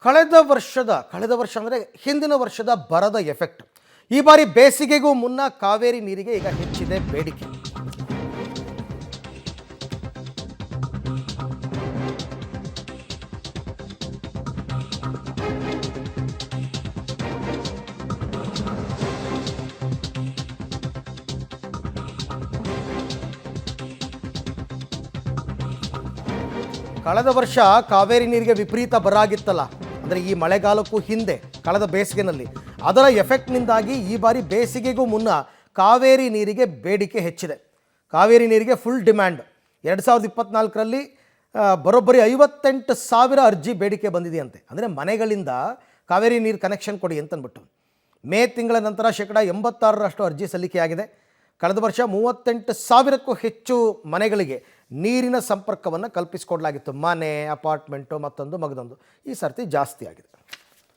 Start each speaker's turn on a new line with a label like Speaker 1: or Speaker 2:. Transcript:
Speaker 1: ಕಳೆದ ವರ್ಷ ಅಂದರೆ ಹಿಂದಿನ ವರ್ಷದ ಬರದ ಎಫೆಕ್ಟ್ ಈ ಬಾರಿ ಬೇಸಿಗೆಗೂ ಮುನ್ನ ಕಾವೇರಿ ನೀರಿಗೆ ಈಗ ಹೆಚ್ಚಿದೆ ಬೇಡಿಕೆ. ಕಳೆದ ವರ್ಷ ಕಾವೇರಿ ನೀರಿಗೆ ವಿಪರೀತ ಬರಾಗಿತ್ತಲ್ಲ, ಅಂದರೆ ಈ ಮಳೆಗಾಲಕ್ಕೂ ಹಿಂದೆ ಕಳೆದ ಬೇಸಿಗೆನಲ್ಲಿ ಅದರ ಎಫೆಕ್ಟ್ನಿಂದಾಗಿ ಈ ಬಾರಿ ಬೇಸಿಗೆಗೂ ಮುನ್ನ ಕಾವೇರಿ ನೀರಿಗೆ ಬೇಡಿಕೆ ಹೆಚ್ಚಿದೆ. ಕಾವೇರಿ ನೀರಿಗೆ ಫುಲ್ ಡಿಮ್ಯಾಂಡ್. 2024ರಲ್ಲಿ ಬರೋಬ್ಬರಿ 58,000 ಅರ್ಜಿ ಬೇಡಿಕೆ ಬಂದಿದೆಯಂತೆ. ಅಂದರೆ ಮನೆಗಳಿಂದ ಕಾವೇರಿ ನೀರು ಕನೆಕ್ಷನ್ ಕೊಡಿ ಅಂತಂದ್ಬಿಟ್ಟು. ಮೇ ತಿಂಗಳ ನಂತರ 86% ಅರ್ಜಿ ಸಲ್ಲಿಕೆಯಾಗಿದೆ. ಕಳೆದ ವರ್ಷ 38,000ಕ್ಕೂ ಹೆಚ್ಚು ಮನೆಗಳಿಗೆ ನೀರಿನ ಸಂಪರ್ಕವನ್ನು ಕಲ್ಪಿಸಿಕೊಡಲಾಗಿತ್ತು. ಮನೆ, ಅಪಾರ್ಟ್ಮೆಂಟು, ಮತ್ತೊಂದು ಮಗದೊಂದು. ಈ ಸರ್ತಿ ಜಾಸ್ತಿ ಆಗಿದೆ.